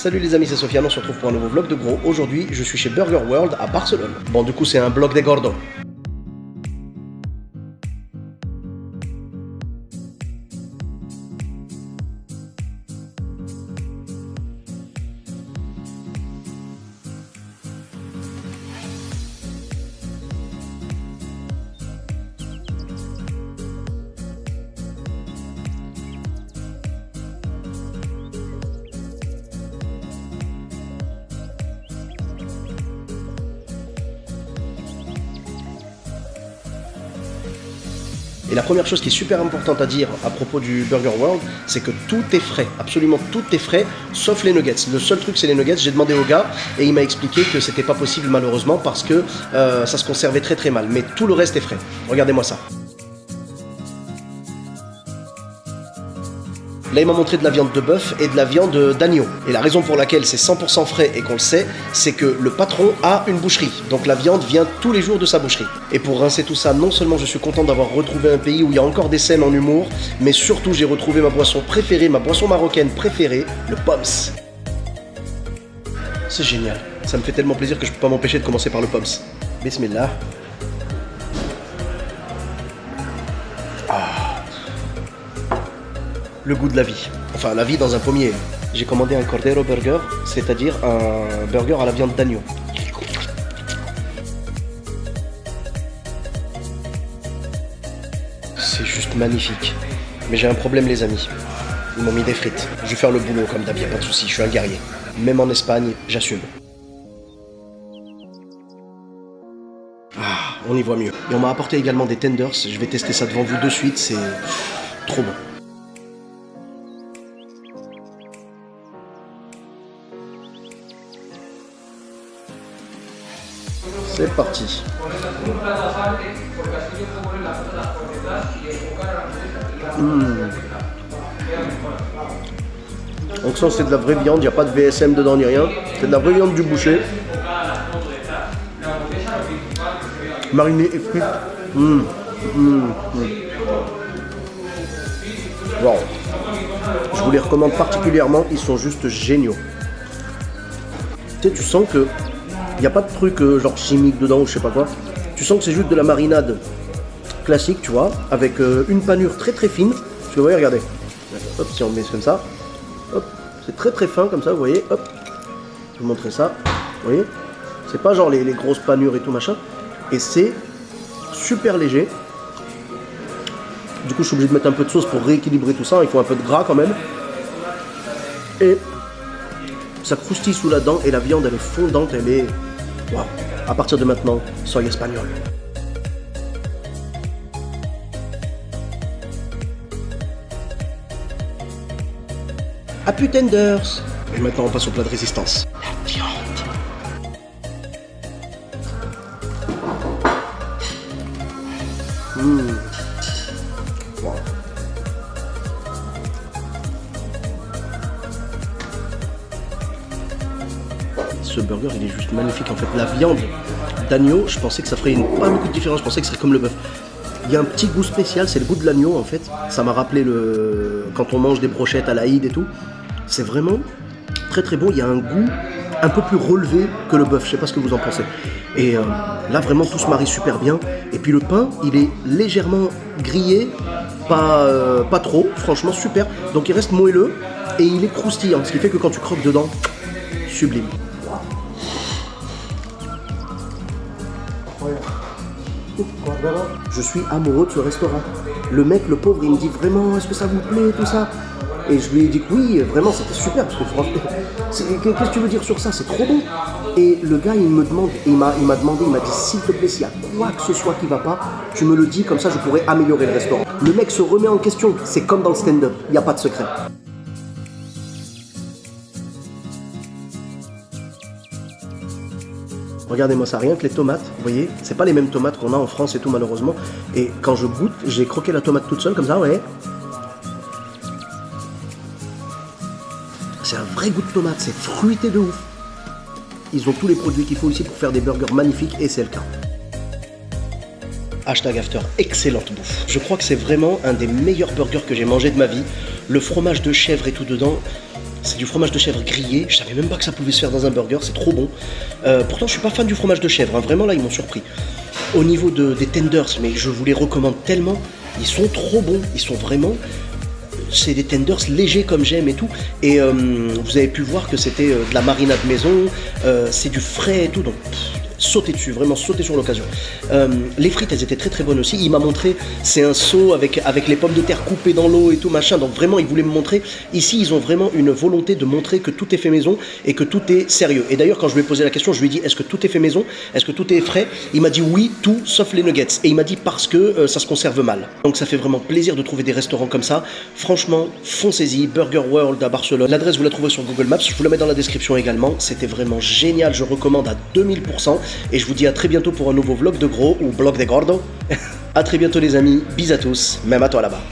Salut les amis, c'est Sofiane, on se retrouve pour un nouveau vlog de gros. Aujourd'hui, je suis chez Burger World à Barcelone. Bon, du coup, c'est un vlog des gordos. Et la première chose qui est super importante à dire à propos du Burger World, c'est que tout est frais, absolument tout est frais, sauf les nuggets. Le seul truc, c'est les nuggets. J'ai demandé au gars et il m'a expliqué que c'était pas possible malheureusement parce que ça se conservait très très mal. Mais tout le reste est frais. Regardez-moi ça. Là, il m'a montré de la viande de bœuf et de la viande d'agneau. Et la raison pour laquelle c'est 100% frais et qu'on le sait, c'est que le patron a une boucherie. Donc la viande vient tous les jours de sa boucherie. Et pour rincer tout ça, non seulement je suis content d'avoir retrouvé un pays où il y a encore des scènes en humour, mais surtout j'ai retrouvé ma boisson préférée, ma boisson marocaine préférée, le Poms. C'est génial. Ça me fait tellement plaisir que je peux pas m'empêcher de commencer par le Poms. Bismillah. Le goût de la vie. Enfin, la vie dans un pommier. J'ai commandé un Cordero Burger, c'est-à-dire un burger à la viande d'agneau. C'est juste magnifique. Mais j'ai un problème, les amis. Ils m'ont mis des frites. Je vais faire le boulot comme d'hab, pas de soucis, je suis un guerrier. Même en Espagne, j'assume. Ah, on y voit mieux. Et on m'a apporté également des tenders. Je vais tester ça devant vous de suite, c'est trop bon. C'est parti. Donc ça c'est de la vraie viande, il n'y a pas de VSM dedans ni rien. C'est de la vraie viande du boucher. Marinée et frites. Wow. Je vous les recommande particulièrement, ils sont juste géniaux. Tu sais, tu sens que il n'y a pas de truc genre chimique dedans ou je sais pas quoi. Tu sens que c'est juste de la marinade classique, tu vois, avec une panure très très fine. Parce que vous voyez, regardez. Hop, si on met comme ça. Hop, c'est très très fin comme ça, vous voyez. Hop, je vais vous montrer ça. Vous voyez, c'est pas genre les grosses panures et tout machin. Et c'est super léger. Du coup, je suis obligé de mettre un peu de sauce pour rééquilibrer tout ça. Il faut un peu de gras quand même. Et ça croustille sous la dent et la viande elle est fondante, elle est... Waouh. À partir de maintenant, soy espagnol. Happy tenders. Et maintenant on passe au plat de résistance. La viande. Wow. Ce burger il est juste magnifique en fait. La viande d'agneau, je pensais que ça ferait pas beaucoup de différence, je pensais que ce serait comme le bœuf. Il y a un petit goût spécial, c'est le goût de l'agneau en fait. Ça m'a rappelé quand on mange des brochettes à l'Aïd et tout. C'est vraiment très très bon, il y a un goût un peu plus relevé que le bœuf, je sais pas ce que vous en pensez. Et là vraiment tout se marie super bien. Et puis le pain, il est légèrement grillé, pas trop, franchement super. Donc il reste moelleux et il est croustillant, ce qui fait que quand tu croques dedans, sublime. Je suis amoureux de ce restaurant. Le mec, le pauvre, il me dit vraiment, est-ce que ça vous plaît, tout ça? Et je lui ai dit que oui, vraiment, c'était super, parce que franchement, qu'est-ce que tu veux dire sur ça? C'est trop bon. Et le gars, il me demande, il m'a dit, s'il te plaît, s'il y a quoi que ce soit qui va pas, tu me le dis, comme ça, je pourrais améliorer le restaurant. Le mec se remet en question, c'est comme dans le stand-up, il n'y a pas de secret. Regardez-moi ça, rien que les tomates, vous voyez, c'est pas les mêmes tomates qu'on a en France et tout malheureusement. Et quand je goûte, j'ai croqué la tomate toute seule comme ça, ouais. C'est un vrai goût de tomate, c'est fruité de ouf. Ils ont tous les produits qu'il faut ici pour faire des burgers magnifiques et c'est le cas. Hashtag after, excellente bouffe. Je crois que c'est vraiment un des meilleurs burgers que j'ai mangé de ma vie. Le fromage de chèvre et tout dedans. C'est du fromage de chèvre grillé. Je savais même pas que ça pouvait se faire dans un burger. C'est trop bon. Pourtant, je suis pas fan du fromage de chèvre. Hein. Vraiment, là, ils m'ont surpris. Au niveau des tenders, mais je vous les recommande tellement. Ils sont trop bons. Ils sont vraiment... C'est des tenders légers comme j'aime et tout. Et vous avez pu voir que c'était de la marinade maison. C'est du frais et tout. Donc... sauter dessus, vraiment sauter sur l'occasion. Les frites, elles étaient très très bonnes aussi. Il m'a montré, c'est un seau avec les pommes de terre coupées dans l'eau et tout machin. Donc vraiment, il voulait me montrer. Ici, ils ont vraiment une volonté de montrer que tout est fait maison et que tout est sérieux. Et d'ailleurs, quand je lui ai posé la question, je lui ai dit, est-ce que tout est fait maison? Est-ce que tout est frais? Il m'a dit oui, tout sauf les nuggets. Et il m'a dit parce que ça se conserve mal. Donc ça fait vraiment plaisir de trouver des restaurants comme ça. Franchement, foncez-y. Burger World à Barcelone. L'adresse, vous la trouverez sur Google Maps. Je vous la mets dans la description également. C'était vraiment génial. Je recommande à 2000%. Et je vous dis à très bientôt pour un nouveau vlog de gros ou vlog de gordo. A très bientôt les amis, bis à tous, même à toi là-bas.